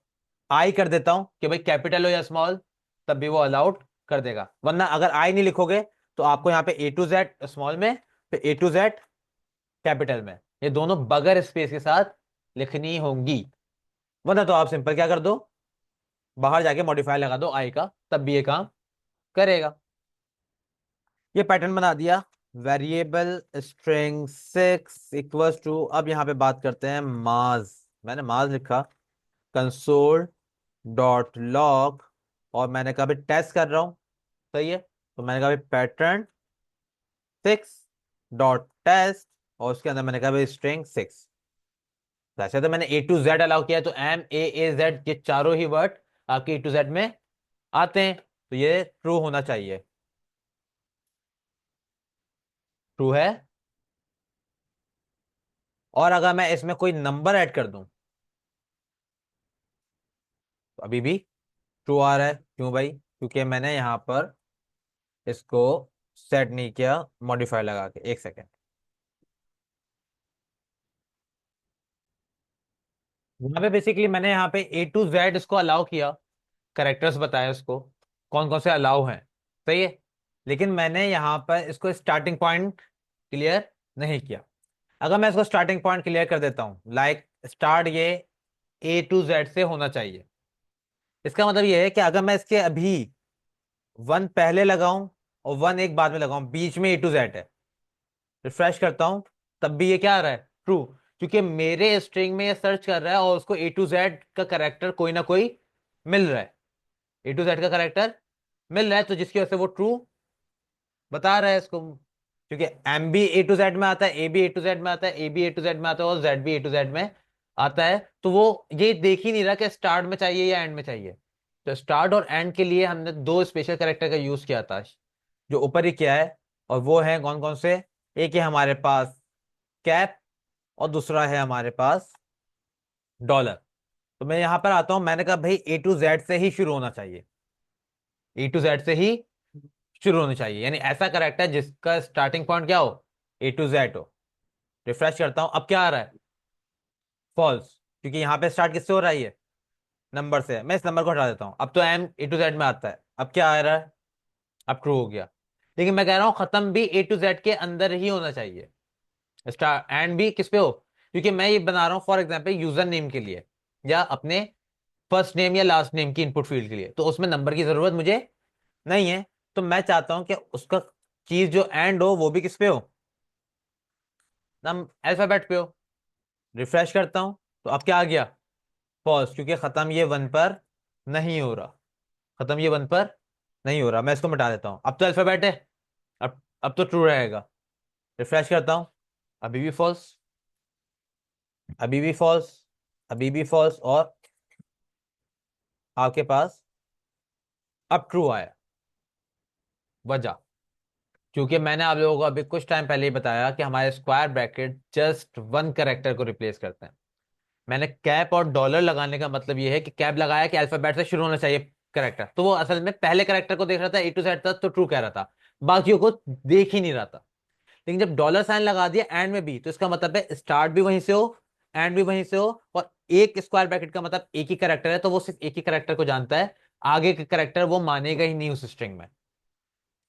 आई कर देता हूं कि भाई कैपिटल हो या स्मॉल, तब भी वो अलाउड कर देगा। वरना अगर आई नहीं लिखोगे तो आपको यहाँ पे A to Z स्मॉल में, फिर A to Z कैपिटल में, ये दोनों बगैर स्पेस के साथ लिखनी होंगी। वरना तो आप सिंपल क्या कर दो, बाहर जाके मॉडिफायर लगा दो आई का, तब भी ये काम करेगा। ये पैटर्न बना दिया। वेरिएबल स्ट्रिंग 6 = अब यहाँ पे बात करते हैं माज। मैंने माज लिखा कंसोल डॉट लॉग, और मैंने कहा भी टेस्ट कर रहा हूं। सही है। तो मैंने कहा भी pattern6.test, और उसके अंदर मैंने कहा भी string 6। वैसे तो मैंने A to Z अलाउ किया है, तो MAAZ ये चारों ही वर्ड आपके A to Z में आते हैं, तो ये ट्रू होना चाहिए। ट्रू है। और अगर मैं इसमें कोई नंबर ऐड कर दूं तो अभी भी ट्रू आ रहा है। क्यों भाई? क्योंकि मैंने यहां पर इसको सेट नहीं किया मॉडिफायर लगा के। एक सेकेंड। यहाँ पे बेसिकली मैंने यहाँ पे A to Z इसको अलाउ किया, करेक्टर्स बताए उसको कौन कौन से अलाउ हैं। सही है। लेकिन मैंने यहाँ पर इसको स्टार्टिंग पॉइंट क्लियर नहीं किया। अगर मैं इसको स्टार्टिंग पॉइंट क्लियर कर देता हूँ, लाइक स्टार्ट ये A to Z से होना चाहिए, इसका मतलब ये है कि अगर मैं इसके अभी 1 पहले लगाऊं और 1 एक बाद में लगाऊं, बीच में A to Z है, रिफ्रेश करता हूं, तब भी ये क्या आ रहा है? ट्रू। क्योंकि मेरे स्ट्रिंग में ये सर्च कर रहा है और उसको A to Z का करेक्टर कोई ना कोई मिल रहा है। A to Z का करेक्टर मिल रहा है, तो जिसकी वजह से वो ट्रू बता रहा है इसको। क्योंकि एम भी A to Z में आता है, ए भी A to Z में आता है, ए भी A to Z में आता है, और जेड भी A to Z में आता है। तो वो ये देख ही नहीं रहा कि स्टार्ट में चाहिए या एंड में चाहिए। तो स्टार्ट और एंड के लिए हमने दो स्पेशल करेक्टर का यूज किया था, जो ऊपर ही किया है। और वो है कौन कौन से? एक है हमारे पास कैप, और दूसरा है हमारे पास डॉलर। तो मैं यहां पर आता हूं, मैंने कहा भाई A to Z से ही शुरू होना चाहिए, A to Z से ही शुरू होनी चाहिए, यानी ऐसा करेक्टर जिसका स्टार्टिंग पॉइंट क्या हो? A to Z हो। रिफ्रेश करता हूं, अब क्या आ रहा है? फॉल्स। क्योंकि यहां पे स्टार्ट किससे हो रहा है? ये नंबर से है। मैं इस नंबर को हटा देता हूं, अब तो एम A to Z में आता है। अब क्या आ रहा है? अब ट्रू हो गया। लेकिन मैं कह रहा हूं खत्म भी A to Z के अंदर ही होना चाहिए, स्टार एंड भी किस पे हो? क्योंकि मैं ये बना रहा हूं फॉर एग्जाम्पल यूजर नेम के लिए, या अपने फर्स्ट नेम या लास्ट नेम की इनपुट फील्ड के लिए, तो उसमें नंबर की जरूरत मुझे नहीं है। तो मैं चाहता हूं कि उसका चीज जो एंड हो वो भी किस पे हो? नम अल्फाबेट पे हो। रिफ्रेश करता हूं, तो अब क्या आ गया? फॉल्स। क्योंकि खत्म ये 1 पर नहीं हो रहा, खत्म ये 1 पर नहीं हो रहा। मैं इसको मिटा देता हूं, अब तो अल्फाबेट है। अब तो ट्रू रहेगा। रिफ्रेश करता हूं, अभी भी फॉल्स, अभी भी फॉल्स, अभी भी फॉल्स, और आपके पास अब ट्रू आया। वजह, क्योंकि मैंने आप लोगों को अभी कुछ टाइम पहले ही बताया कि हमारे स्क्वायर ब्रैकेट जस्ट 1 करेक्टर को रिप्लेस करते हैं। मैंने कैप और डॉलर लगाने का मतलब ये है कि कैप लगाया कि अल्फाबेट से शुरू होना चाहिए करेक्टर, तो वो असल में पहले करेक्टर को देख रहा था, A to Z तक तो ट्रू कह रहा था, बाकियों को देख ही नहीं रहा था। लेकिन जब डॉलर साइन लगा दिया एंड में भी, तो इसका मतलब है स्टार्ट भी वहीं से हो, एंड भी वहीं से हो, और एक स्क्वायर ब्रैकेट का मतलब एक ही करेक्टर है, तो वो सिर्फ एक ही करेक्टर को जानता है। आगे के करेक्टर वो मानेगा ही नहीं उस स्ट्रिंग में,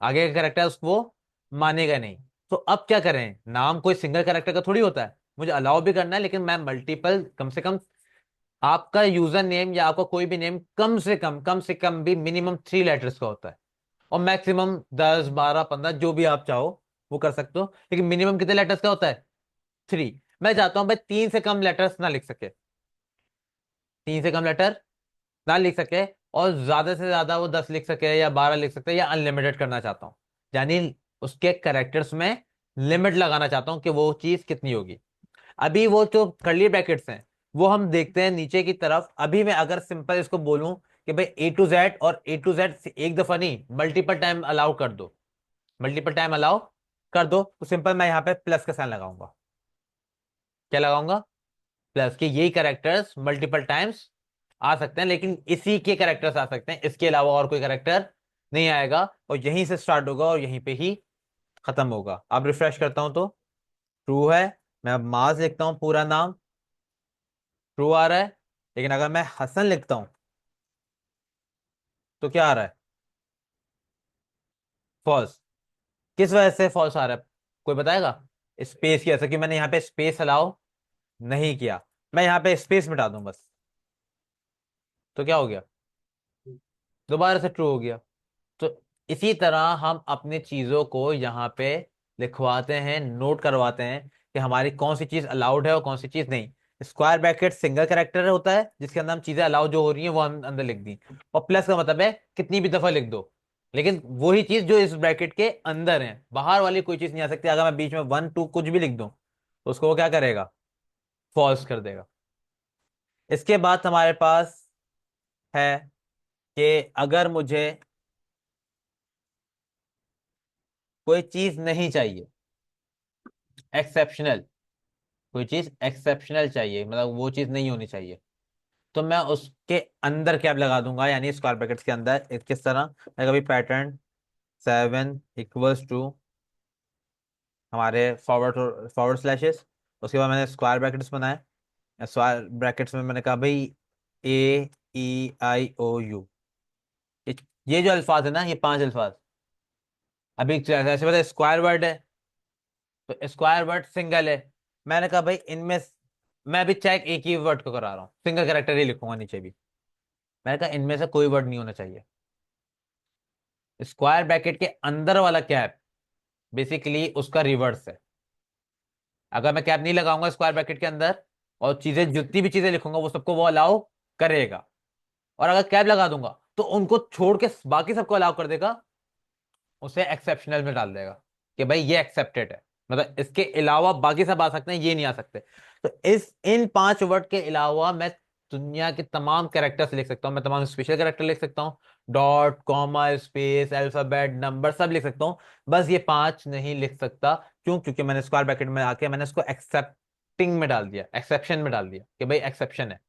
आगे का करेक्टर उसको मानेगा नहीं। तो अब क्या करें? नाम कोई सिंगल करेक्टर का थोड़ी होता है, मुझे अलाउ भी करना है, लेकिन मैं मल्टीपल, कम से कम आपका यूजर नेम या आपका कोई भी नेम कम से कम भी मिनिमम 3 लेटर्स का होता है, और मैक्सिमम 10 12 15 जो भी आप चाहो वो कर सकते हो। लेकिन मिनिमम कितने लेटर्स का होता है? 3। मैं चाहता हूं भाई 3 से कम लेटर्स ना लिख सके, 3 से कम लेटर ना लिख सके, और ज्यादा से ज्यादा वो 10 लिख सके या 12 लिख सकते, या अनलिमिटेड करना चाहता हूं, यानी उसके करेक्टर्स में लिमिट लगाना चाहता हूं कि वो चीज कितनी होगी। अभी वो जो कर्ली ब्रैकेट्स हैं वो हम देखते हैं नीचे की तरफ। अभी मैं अगर सिंपल इसको बोलूं कि भाई A to Z, और A to Z एक दफा नहीं मल्टीपल टाइम अलाउ कर दो, मल्टीपल टाइम अलाउ कर दो, तो सिंपल मैं यहाँ पे प्लस का साइन लगाऊंगा। क्या लगाऊंगा? प्लस। के यही कैरेक्टर्स मल्टीपल टाइम्स आ सकते हैं, लेकिन इसी के कैरेक्टर्स आ सकते हैं, इसके अलावा और कोई कैरेक्टर नहीं आएगा, और यहीं से स्टार्ट होगा और यहीं पे ही खत्म होगा। अब रिफ्रेश करता हूं तो ट्रू है। मैं अब माज लिखता हूं पूरा नाम, ट्रू आ रहा है। लेकिन अगर मैं हसन लिखता हूं तो क्या आ रहा है? फॉल्स। किस वजह से फॉल्स आ रहा है? कोई बताएगा? स्पेस की, ऐसा कि मैंने यहाँ पे स्पेस अलाउ नहीं किया। मैं यहाँ पे स्पेस मिटा दूं बस, तो क्या हो गया? दोबारा से ट्रू हो गया। तो इसी तरह हम अपनी चीजों को यहाँ पे लिखवाते हैं, नोट करवाते हैं कि हमारी कौन सी चीज अलाउड है और कौन सी चीज नहीं। स्क्वायर ब्रैकेट सिंगल कैरेक्टर होता है जिसके अंदर हम चीजें अलाउ जो हो रही हैं वो हम अंदर लिख दी, और प्लस का मतलब है कितनी भी दफा लिख दो, लेकिन वही चीज जो इस ब्रैकेट के अंदर है, बाहर वाली कोई चीज नहीं आ सकती। अगर मैं बीच में 1 2 कुछ भी लिख दूं तो उसको वो क्या करेगा? फॉल्स कर देगा। इसके बाद हमारे पास है कि अगर मुझे कोई चीज नहीं चाहिए, एक्सेप्शनल, कोई चीज एक्सेप्शनल चाहिए, मतलब वो चीज नहीं होनी चाहिए, तो मैं उसके अंदर कैप लगा दूंगा, यानी स्क्वायर ब्रैकेट्स के अंदर। किस तरह? मैं कभी पैटर्न 7 = हमारे फॉरवर्ड फॉरवर्ड स्लैशेस, उसके बाद मैंने स्क्वायर ब्रैकेट्स बनाए। स्क्वायर ब्रैकेट्स में मैंने कहा भाई AEIOU, ये जो अल्फाज है ना, ये 5 अल्फाज। अभी ऐसे पता स्क्वायर वर्ड है, तो स्क्वायर वर्ड सिंगल है। मैंने कहा भाई इनमें मैं अभी चेक एक ही वर्ड को करा रहा हूँ, सिंगल कैरेक्टर ही लिखूंगा नीचे भी। मैंने कहा इनमें से कोई वर्ड नहीं होना चाहिए। स्क्वायर ब्रैकेट के अंदर वाला कैप बेसिकली उसका रिवर्स है। अगर मैं कैप नहीं लगाऊंगा स्क्वायर ब्रैकेट के अंदर, और चीजें जितनी भी चीजें लिखूंगा वो सबको वो अलाउ करेगा, और अगर कैप लगा दूंगा तो उनको छोड़ के बाकी सबको अलाउ कर देगा, उसे एक्सेप्शनल में डाल देगा कि भाई ये एक्सेप्टेड है, मतलब इसके अलावा बाकी सब आ सकते हैं, ये नहीं आ सकते। तो इस इन 5 वर्ड के अलावा मैं दुनिया के तमाम कैरेक्टर्स लिख सकता हूँ, मैं तमाम स्पेशल कैरेक्टर लिख सकता हूँ, dot comma space alphabet number सब लिख सकता हूँ, बस ये 5 नहीं लिख सकता। क्यों? क्योंकि मैंने स्क्वायर ब्रैकेट में आके मैंने इसको एक्सेप्टिंग में डाल दिया, एक्सेप्शन में डाल दिया कि भाई एक्सेप्शन है।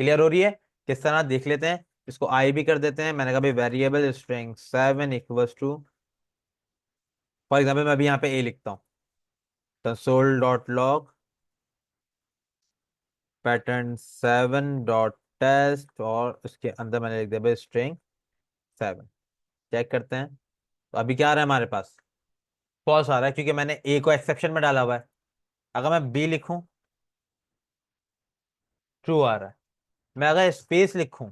क्लियर हो रही है? किस तरह देख लेते हैं। इसको आई भी कर देते हैं। मैंने कहा भाई वेरिएबल स्ट्रिंग 7 = फॉर एग्जाम्पल मैं अभी यहाँ पे ए लिखता हूँ, console.log pattern 7 और उसके अंदर मैंने लिख दिया भाई स्ट्रिंग 7। चेक करते हैं तो अभी क्या आ रहा है हमारे पास? फॉल्स आ रहा है, क्योंकि मैंने ए को एक्सेप्शन में डाला हुआ है। अगर मैं बी लिखूं, ट्रू आ रहा है। मैं अगर स्पेस लिखूं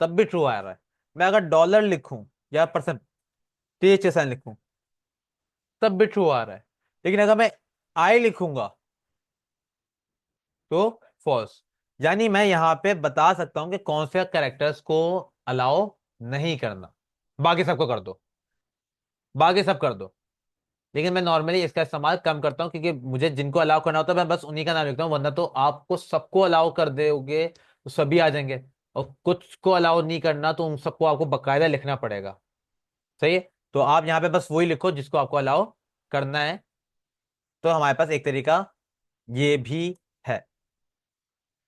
तब भी ट्रू आ रहा है। मैं अगर डॉलर लिखूं या परसेंटेज के साइन लिखूं तब भी ट्रू आ रहा है। लेकिन अगर मैं आई लिखूंगा तो फॉल्स। यानी मैं यहाँ पे बता सकता हूं कि कौन से कैरेक्टर्स को अलाउ नहीं करना, बाकी सबको कर दो, बाकी सब कर दो। लेकिन मैं नॉर्मली इसका इस्तेमाल कम करता हूँ, क्योंकि मुझे जिनको अलाउ करना होता है मैं बस उन्हीं का नाम लिखता हूँ, वरना तो आपको सबको अलाउ कर दोगे तो सभी आ जाएंगे, और कुछ को अलाउ नहीं करना तो उन सबको आपको बकायदा लिखना पड़ेगा। सही है? तो आप यहाँ पे बस वही लिखो जिसको आपको अलाउ करना है। तो हमारे पास एक तरीका ये भी है।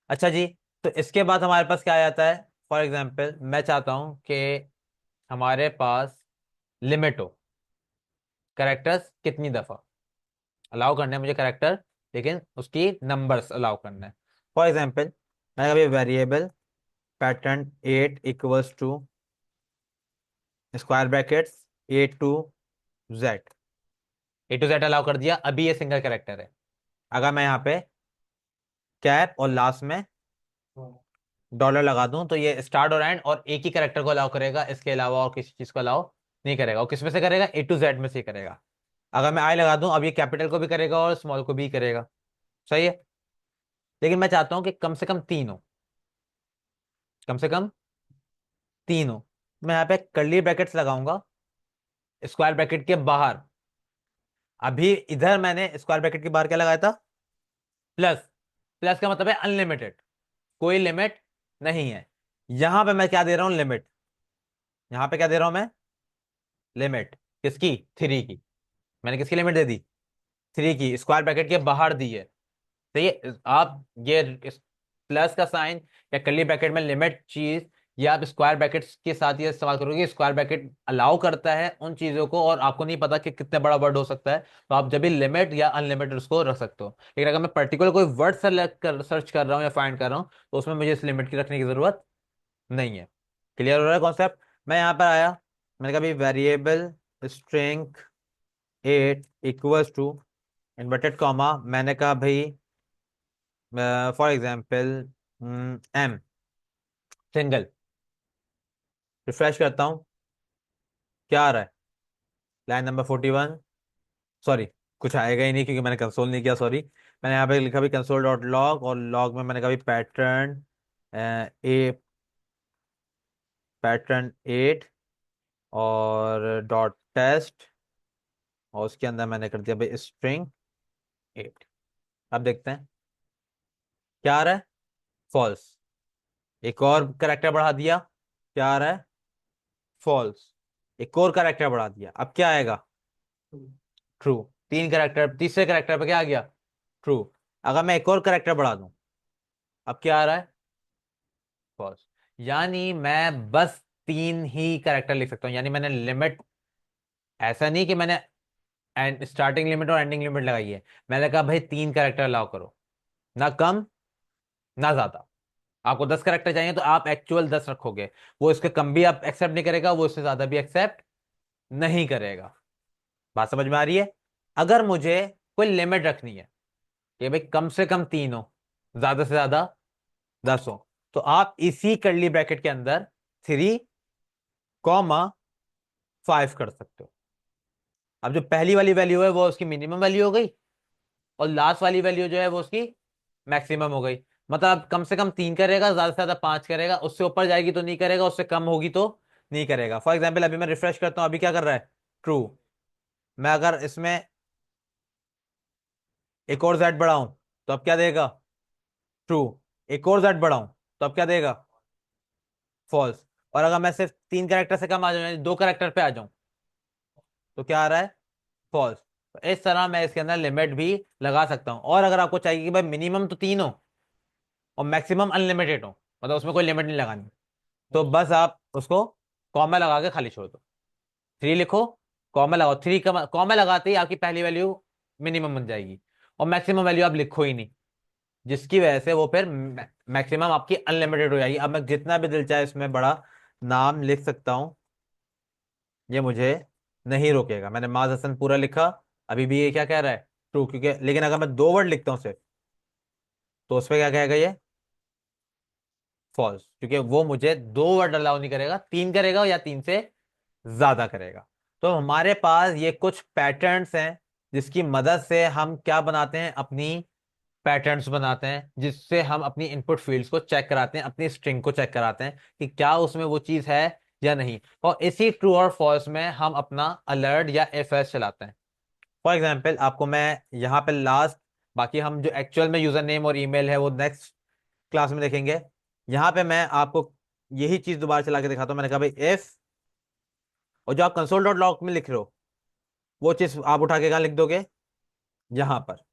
अच्छा जी, तो इसके बाद हमारे पास क्या आ जाता है? फॉर एग्जाम्पल मैं चाहता हूं कि हमारे पास लिमिट हो, कैरेक्टर्स कितनी दफा अलाउ करने हैं मुझे कैरेक्टर, लेकिन उसकी नंबर्स अलाउ करना है। फॉर एग्जाम्पल मैं कभी variable pattern 8 = square brackets A to Z, A to Z allow कर दिया। अभी ये सिंगल कैरेक्टर है। अगर मैं यहाँ पे कैप और लास्ट में डॉलर लगा दूं तो ये स्टार्ट और एंड और एक ही कैरेक्टर को अलाउ करेगा, इसके अलावा और किसी चीज को अलाउ नहीं करेगा। और किस में से करेगा? A to Z में से ही करेगा। अगर मैं आई लगा दूं अब ये कैपिटल को भी करेगा और स्मॉल को भी करेगा। सही है? लेकिन मैं चाहता हूं कि कम से कम 3 हो, कम से कम 3 हो। मैं यहाँ पे कर्ली ब्रैकेट्स लगाऊंगा स्क्वायर ब्रैकेट के बाहर। अभी इधर मैंने स्क्वायर ब्रैकेट के बाहर क्या लगाया था? प्लस। प्लस का मतलब है अनलिमिटेड, कोई लिमिट नहीं है। यहां पे मैं क्या दे रहा हूं, लिमिट। यहां पे क्या दे रहा हूं मैं, लिमिट। किसकी, 3 की। मैंने किसकी लिमिट दे दी, 3 की, स्क्वायर ब्रैकेट के बाहर दी है। तो ये आप ये प्लस का साइन या कर्ली ब्रैकेट में लिमिट चीज, ये आप स्क्वायर ब्रैकेट्स के साथ ये इस्तेमाल करोगे। स्क्वायर ब्रैकेट अलाउ करता है उन चीजों को, और आपको नहीं पता कि कितने बड़ा वर्ड हो सकता है, तो आप जब भी लिमिट या अनलिमिटेड उसको रख सकते हो। लेकिन अगर मैं पर्टिकुलर कोई वर्ड सर्च कर रहा हूँ या फाइंड कर रहा हूँ, तो उसमें मुझे इस लिमिट की रखने की जरूरत नहीं है। क्लियर हो रहा है कॉन्सेप्ट। मैं यहाँ पर आया, मैंने कहा भाई variable string 8 equals to inverted comma, मैंने कहा भाई for example M single. Refresh करता हूँ, क्या आ रहा है, लाइन नंबर 41। सॉरी, कुछ आएगा ही नहीं क्योंकि मैंने कंसोल नहीं किया, सॉरी। मैंने यहाँ पे लिखा भी कंसोल डॉट लॉग, और लॉग में मैंने कहा भी पैटर्न ए पैटर्न 8 और डॉट टेस्ट, और उसके अंदर मैंने कर दिया भाई स्ट्रिंग 8। अब देखते हैं क्या आ रहा है, फॉल्स। एक और करेक्टर बढ़ा दिया, क्या आ रहा है, फॉल्स। एक और करेक्टर बढ़ा दिया, अब क्या आएगा, ट्रू। 3 करेक्टर, तीसरे करेक्टर पे क्या आ गया, ट्रू। अगर मैं एक और करेक्टर बढ़ा दूं, अब क्या आ रहा है, फॉल्स। यानी मैं बस 3 ही करेक्टर लिख सकता हूं। यानी मैंने लिमिट, ऐसा नहीं कि मैंने स्टार्टिंग लिमिट और एंडिंग लिमिट लगाई है। मैंने कहा भाई 3 करेक्टर अलाउ करो, ना कम ना ज्यादा। आपको 10 करेक्टर चाहिए तो आप एक्चुअल 10 रखोगे, वो इसके कम भी आप एक्सेप्ट नहीं करेगा, वो इससे ज्यादा भी एक्सेप्ट नहीं करेगा। बात समझ में आ रही है। अगर मुझे कोई लिमिट रखनी है कि भाई कम से कम 3 हो, ज्यादा से ज्यादा 10 हो, तो आप इसी कर्ली ब्रैकेट के अंदर 3, 5 कर सकते हो। अब जो पहली वाली वैल्यू है वो उसकी मिनिमम वैल्यू हो गई, और लास्ट वाली वैल्यू जो है वो उसकी मैक्सिमम हो गई। मतलब कम से कम 3 करेगा, ज्यादा से ज्यादा 5 करेगा, उससे ऊपर जाएगी तो नहीं करेगा, उससे कम होगी तो नहीं करेगा। फॉर एग्जाम्पल अभी मैं रिफ्रेश करता हूं, अभी क्या कर रहा है, ट्रू। मैं अगर इसमें एक और जेड बढ़ाऊं, तो अब क्या देगा, ट्रू। एक और जेड बढ़ाऊं, तो अब क्या देगा, फॉल्स। और अगर मैं सिर्फ 3 कैरेक्टर से कम आ जाऊं, यानी 2 कैरेक्टर पे आ जाऊं, तो क्या आ रहा है, फॉल्स। तो इस तरह मैं इसके अंदर लिमिट भी लगा सकता हूं। और अगर आपको चाहिए कि भाई मिनिमम तो 3 हो और मैक्सिमम अनलिमिटेड हो, मतलब उसमें कोई लिमिट नहीं लगानी, तो बस आप उसको कॉमा लगा के खाली छोड़ दो। 3 लिखो, कॉमा लगाओ, 3 का कॉमा लगाते ही आपकी पहली वैल्यू मिनिमम बन जाएगी, और मैक्सिमम वैल्यू आप लिखो ही नहीं, जिसकी वजह से वो फिर मैक्सिमम आपकी अनलिमिटेड हो जाएगी। अब मैं जितना भी दिल चाहे इसमें बड़ा नाम लिख सकता हूं, ये मुझे नहीं रोकेगा। मैंने माज हसन पूरा लिखा, अभी भी ये क्या कह रहा है, ट्रू। क्योंकि लेकिन अगर मैं 2 वर्ड लिखता हूँ सिर्फ, तो उस पर क्या कहेगा ये, फॉल्स। क्योंकि वो मुझे 2 वर्ड अलाउ नहीं करेगा, 3 करेगा या 3 से ज्यादा करेगा। तो हमारे पास ये कुछ पैटर्न्स हैं जिसकी मदद से हम क्या बनाते हैं, अपनी पैटर्न्स बनाते हैं, जिससे हम अपनी इनपुट फील्ड्स को चेक कराते हैं, अपनी स्ट्रिंग को चेक कराते हैं कि क्या उसमें वो चीज है या नहीं। और इसी ट्रू और फॉल्स में हम अपना अलर्ट या इफ एल्स चलाते हैं। फॉर एग्जाम्पल आपको मैं यहाँ पे लास्ट, बाकी हम जो एक्चुअल में यूजर नेम और ईमेल है वो नेक्स्ट क्लास में देखेंगे। यहाँ पे मैं आपको यही चीज दोबारा चला के दिखाता हूँ। मैंने कहा भाई इफ, और जो आप कंसोल डॉट लॉग में लिख रहे हो, वो चीज आप उठा के कहाँ लिख दोगे, यहाँ पर।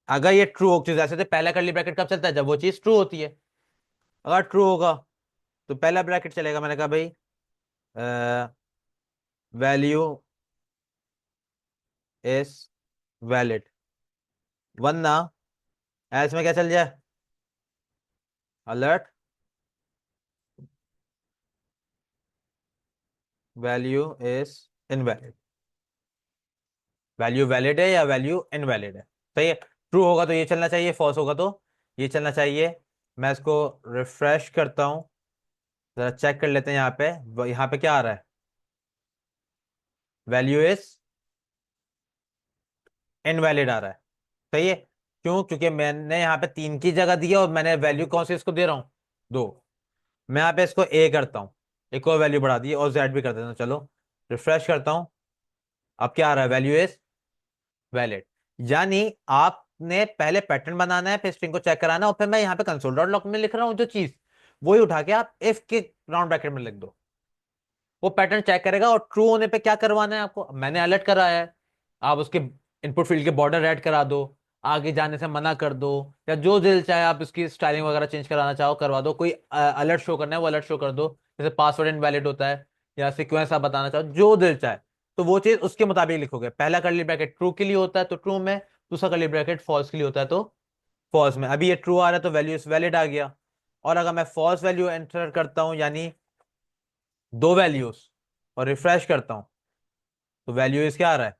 अगर ये ट्रू हो, चीज ऐसे तो पहला कर्ली ब्रैकेट कब चलता है, जब वो चीज ट्रू होती है। अगर ट्रू होगा तो पहला ब्रैकेट चलेगा। मैंने कहा भाई वैल्यू इज वैलिड, वरना एल्स में क्या चल जाए, alert value is invalid. Value valid है या वैल्यू इनवैलिड है, सही है। ट्रू होगा तो ये चलना चाहिए, फॉल्स होगा तो ये चलना चाहिए। मैं इसको रिफ्रेश करता हूं, जरा चेक कर लेते हैं। यहाँ पे क्या आ रहा है, वैल्यू इज इनवैलिड आ रहा है, सही है। क्यों, क्योंकि मैंने यहाँ पे 3 की जगह दी है, और मैंने वैल्यू कौन सी इसको दे रहा हूँ, 2। मैं यहाँ पे इसको ए करता हूँ, एक और वैल्यू बढ़ा दी और जेड भी कर देता हूँ। चलो रिफ्रेश करता हूँ, अब क्या आ रहा है, वैल्यू इज वैलिड। यानी आप आपने पहले पैटर्न बनाना है, फिर स्ट्रिंग को चेक कराना है, और फिर मैं यहाँ पे कंसोल डॉट लॉग में लिख रहा हूँ जो चीज, वही उठा के आप इफ के राउंड ब्रैकेट में लिख दो। वो पैटर्न चेक करेगा, और ट्रू होने पे क्या करवाना है आपको, मैंने अलर्ट कराया है, आप उसके इनपुट फील्ड के बॉर्डर रेड करा दो, आगे जाने से मना कर दो, या जो दिल चाहे आप इसकी स्टाइलिंग वगैरह चेंज कराना चाहो करवा दो, कोई अलर्ट शो करना है वो अलर्ट शो कर दो, जैसे पासवर्ड इनवैलिड होता है या सीक्वेंस आप बताना चाहो, जो दिल चाहे। तो वो चीज उसके मुताबिक लिखोगे, पहला कर्ली ब्रैकेट ट्रू के लिए होता है तो ट्रू में, दूसरा कर्ली ब्रैकेट फॉल्स के लिए होता है तो फॉल्स में। अभी ये ट्रू आ रहा है तो वैल्यू इज वैलिड आ गया, और अगर मैं फॉल्स वैल्यू एंटर करता हूं, यानी दो वैल्यूज, और रिफ्रेश करता हूं, तो वैल्यू इज क्या आ रहा है,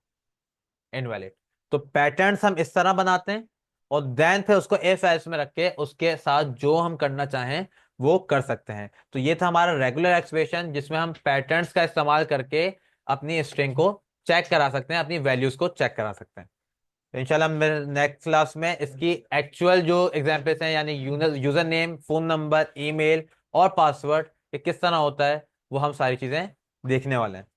इनवैलिड। तो पैटर्न्स हम इस तरह बनाते हैं, और देन फिर उसको इफ एल्स में रख के उसके साथ जो हम करना चाहें वो कर सकते हैं। तो ये था हमारा रेगुलर एक्सप्रेशन, जिसमें हम पैटर्न्स का इस्तेमाल करके अपनी स्ट्रिंग को चेक करा सकते हैं, अपनी वैल्यूज को चेक करा सकते हैं। तो इंशाल्लाह मेरे नेक्स्ट क्लास में इसकी एक्चुअल जो एग्जांपल्स हैं, यानी user name, phone number, email और पासवर्ड, ये किस तरह होता है, वो हम सारी चीजें देखने वाले हैं।